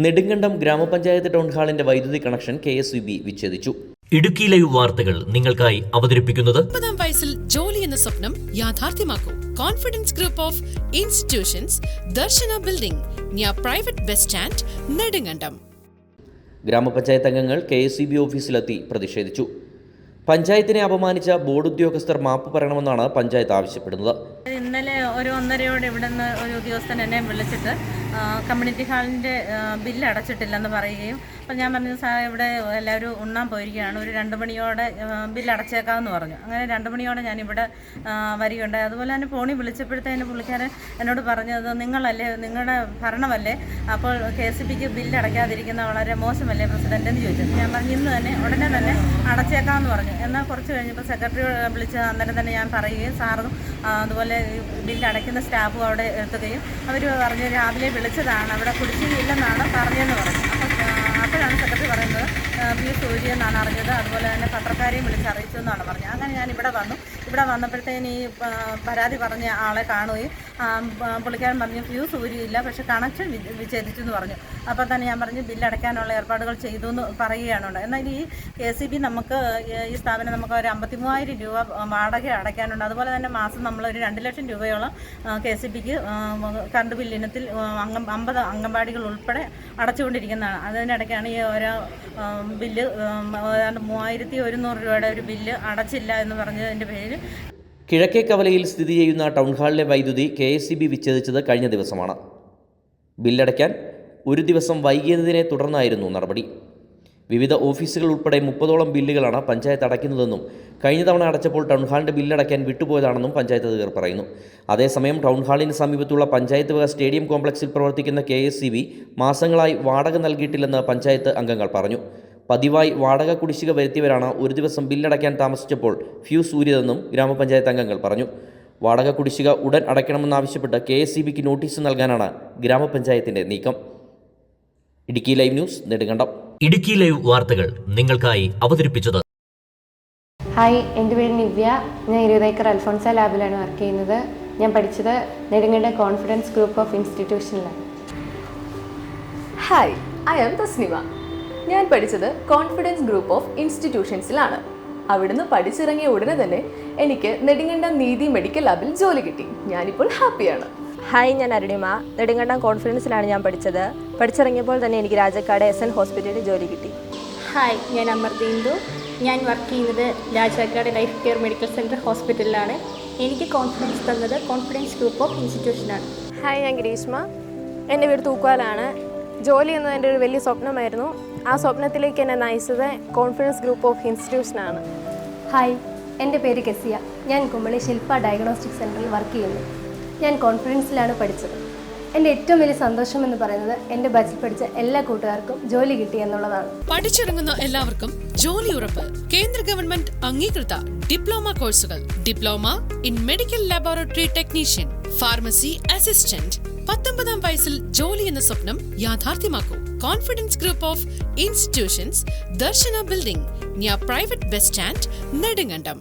നെടുങ്കണ്ടം ഗ്രാമപഞ്ചായത്ത് ടൗൺ ഹാളിന്റെ വൈദ്യുതി കണക്ഷൻ KSEB വിച്ഛേദിച്ചു. ഇടുക്കി ലൈവ് വാർത്തകൾ നിങ്ങൾക്കായി അവതരിപ്പിക്കുന്നത് 30-ാം വയസ്സിൽ ജോലി എന്ന സ്വപ്നം യാഥാർത്ഥ്യമാക്കൂ. Confidence group of institutions, Darshana building, near private bus stand, Nedumkandam. ഗ്രാമപഞ്ചായത്ത് അംഗങ്ങൾ KSEB ഓഫീസിലെത്തി പ്രതിഷേധിച്ചു. പഞ്ചായത്തിനെ അപമാനിച്ച ബോർഡ് ഉദ്യോഗസ്ഥർ മാപ്പ് പറയണമെന്നാണ് പഞ്ചായത്ത് ആവശ്യപ്പെടുന്നത്. ഇന്നലെ ഒരു 1:30 ഇവിടെ നിന്ന് ഒരു ഉദ്യോഗസ്ഥൻ എന്നെ വിളിച്ചിട്ട് കമ്മ്യൂണിറ്റി ഹാളിൻ്റെ ബില്ല് അടച്ചിട്ടില്ലെന്ന് പറയുകയും, അപ്പോൾ ഞാൻ പറഞ്ഞു, സാർ ഇവിടെ എല്ലാവരും ഉണ്ണാൻ പോയിരിക്കുകയാണ്, ഒരു 2 മണിയോടെ ബില്ല് അടച്ചേക്കാമെന്ന് പറഞ്ഞു. അങ്ങനെ 2 മണിയോടെ ഞാനിവിടെ വരികയുണ്ടായി. അതുപോലെ തന്നെ ഫോണിൽ വിളിച്ചപ്പോഴത്തേന് പുള്ളിക്കാരൻ എന്നോട് പറഞ്ഞത്, നിങ്ങളല്ലേ, നിങ്ങളുടെ ഭരണമല്ലേ, അപ്പോൾ KSEBക്ക് ബില്ല് അടയ്ക്കാതിരിക്കുന്ന വളരെ മോശമല്ലേ പ്രസിഡന്റ് എന്ന് ചോദിച്ചു. ഞാൻ പറഞ്ഞു, ഇന്ന് തന്നെ ഉടനെ തന്നെ അടച്ചേക്കാമെന്ന് പറഞ്ഞു. എന്നാൽ കുറച്ച് കഴിഞ്ഞപ്പോൾ സെക്രട്ടറി വിളിച്ച് അന്നേരം തന്നെ ഞാൻ പറയുകയും, സാറും അതുപോലെ ബില്ല് അടയ്ക്കുന്ന സ്റ്റാഫും അവിടെ എത്തുകയും അവർ പറഞ്ഞു, രാവിലെ വിളിച്ചതാണ്, അവിടെ കുടിശ്ശികയില്ലെന്നാണ് പറഞ്ഞതെന്ന് പറഞ്ഞു. അപ്പോഴാണ് സെക്രട്ടറി പറയുന്നത് PU സൂര്യയെന്നാണ് അറിഞ്ഞത്, അതുപോലെ തന്നെ പത്രക്കാരെയും വിളിച്ചറിയിച്ചു എന്നാണ് പറഞ്ഞത്. അങ്ങനെ ഞാൻ ഇവിടെ വന്നു. ഇവിടെ വന്നപ്പോഴത്തേന് ഈ പരാതി പറഞ്ഞ ആളെ കാണുകയും പുള്ളിക്കാരൻ പറഞ്ഞു, PU സൂര്യയില്ല, പക്ഷേ കണക്ഷൻ വിച്ഛേദിച്ചു എന്ന് പറഞ്ഞു. അപ്പോൾ തന്നെ ഞാൻ പറഞ്ഞു, ബില്ല് അടയ്ക്കാനുള്ള ഏർപ്പാടുകൾ ചെയ്തു എന്ന് പറയുകയാണ്. എന്നാൽ ഈ KSEB നമുക്ക്, ഈ സ്ഥാപനം നമുക്ക് ഒരു 53,000 രൂപ വാടക അടയ്ക്കാനുണ്ട്. അതുപോലെ തന്നെ മാസം നമ്മളൊരു 2 ലക്ഷം രൂപയോളം KSEBക്ക് കറണ്ട് ബില്ലിനത്തിൽ 50 അംഗൻവാടികൾ ഉൾപ്പെടെ അടച്ചുകൊണ്ടിരിക്കുന്നതാണ്. അതിനിടയ്ക്കാണ് ഈ ഓരോ ബില്ല് 3,100 രൂപയുടെ ഒരു ബില്ല് അടച്ചില്ല എന്ന് പറഞ്ഞതിൻ്റെ പേരിൽ. കിഴക്കേ കവലയിൽ സ്ഥിതി ചെയ്യുന്ന ടൗൺ ഹാളിലെ വൈദ്യുതി KSEB വിച്ഛേദിച്ചത് കഴിഞ്ഞ ദിവസമാണ്. ബില്ലടയ്ക്കാൻ ഒരു ദിവസം വൈകിയതിനെ തുടർന്നായിരുന്നു നടപടി. വിവിധ ഓഫീസുകൾ ഉൾപ്പെടെ 30ഓളം ബില്ലുകളാണ് പഞ്ചായത്ത് അടയ്ക്കുന്നതെന്നും കഴിഞ്ഞ തവണ അടച്ചപ്പോൾ ടൗൺ ഹാളിൻ്റെ ബില്ലടയ്ക്കാൻ വിട്ടുപോയതാണെന്നും പഞ്ചായത്ത് അധികൃതർ പറയുന്നു. അതേസമയം ടൗൺ ഹാളിന് സമീപത്തുള്ള പഞ്ചായത്ത് വക സ്റ്റേഡിയം കോംപ്ലക്സിൽ പ്രവർത്തിക്കുന്ന KSEB മാസങ്ങളായി വാടക നൽകിയിട്ടില്ലെന്ന് പഞ്ചായത്ത് അംഗങ്ങൾ പറഞ്ഞു. പതിവായി വാടക കുടിശ്ശിക വരുത്തിയവരാണ് ഒരു ദിവസം ബില്ലടയ്ക്കാൻ താമസിച്ചപ്പോൾ ഫ്യൂസ് ഊരിയതെന്നും ഗ്രാമപഞ്ചായത്ത് അംഗങ്ങൾ പറഞ്ഞു. വാടക കുടിശ്ശിക ഉടൻ അടയ്ക്കണമെന്നാവശ്യപ്പെട്ട് KSEBക്ക് നോട്ടീസ് നൽകാനാണ് ഗ്രാമപഞ്ചായത്തിൻ്റെ നീക്കം. Idukki live news, Nedumkandam. Idukki live വാർത്തകൾ നിങ്ങൾക്കായി അവതരിപ്പിച്ചത്. ഹായ്, എൻ്റെ പേര് നിവ്യ. ഞാൻ 20 ഏക്കർ അൽഫോൺസ ലാബിലാണ് വർക്ക് ചെയ്യുന്നത്. ഞാൻ പഠിച്ചത് നെടുങ്കണ്ടം കോൺഫിഡൻസ് ഗ്രൂപ്പ് ഓഫ് ഇൻസ്റ്റിറ്റ്യൂഷനിലാണ്. Hi, I am Tasnima. ഞാൻ പഠിച്ചത് കോൺഫിഡൻസ് ഗ്രൂപ്പ് ഓഫ് ഇൻസ്റ്റിറ്റ്യൂഷൻസിലാണ്. അവിടുന്ന് പഠിച്ചിറങ്ങിയ ഉടനെ തന്നെ എനിക്ക് നെടുങ്കണ്ടം നീതി മെഡിക്കൽ ലാബിൽ ജോലി കിട്ടി. ഞാനിപ്പോൾ ഹാപ്പിയാണ്. ഹായ്, ഞാൻ അരുണിമ. നെടുങ്കണ്ടം കോൺഫിഡൻസിലാണ് ഞാൻ പഠിച്ചത്. പഠിച്ചിറങ്ങിയപ്പോൾ തന്നെ എനിക്ക് രാജാക്കാട് SN ഹോസ്പിറ്റലിൽ ജോലി കിട്ടി. ഹായ്, ഞാൻ അമർദീന്ദു. ഞാൻ വർക്ക് ചെയ്യുന്നത് Rajakkad life care medical centre ഹോസ്പിറ്റലിലാണ്. എനിക്ക് കോൺഫിഡൻസ് തന്നത് കോൺഫിഡൻസ് ഗ്രൂപ്പ് ഓഫ് ഇൻസ്റ്റിറ്റ്യൂഷനാണ്. ഹായ്, ഞാൻ ഗ്രീഷ്മ. എൻ്റെ വീട് തൂക്കുവാലാണ്. ജോലി എന്നത് എൻ്റെ ഒരു വലിയ സ്വപ്നമായിരുന്നു. ആ സ്വപ്നത്തിലേക്ക് എന്നെ നയിച്ചത് കോൺഫിഡൻസ് ഗ്രൂപ്പ് ഓഫ് ഇൻസ്റ്റിറ്റ്യൂഷനാണ്. ഹായ്, എൻ്റെ പേര് കെസിയ. ഞാൻ കുമളി ശില്പ ഡയഗ്നോസ്റ്റിക് സെൻറ്ററിൽ വർക്ക് ചെയ്യുന്നു. ഞാൻ കോൺഫിഡൻസിലാണ് പഠിച്ചത്. എൻ്റെ ഏറ്റവും വലിയ സന്തോഷം എന്ന് പറയുന്നത് എൻ്റെ ബാച്ചിൽ പഠിച്ച എല്ലാ കൂട്ടുകാർക്കും ജോലി കിട്ടി എന്നുള്ളതാണ്. പഠിച്ചിറങ്ങുന്ന എല്ലാവർക്കും ജോലി ഉറപ്പ്. കേന്ദ്ര ഗവൺമെന്റ് അംഗീകൃത ഡിപ്ലോമ കോഴ്സുകൾ. Diploma in medical laboratory technician, pharmacy assistant. 19-ാം വയസ്സിൽ ജോലി എന്ന സ്വപ്നം യാഥാർത്ഥ്യമാക്കൂ. Confidence group of institutions, Darshana building, near private bus stand, Nedumkandam.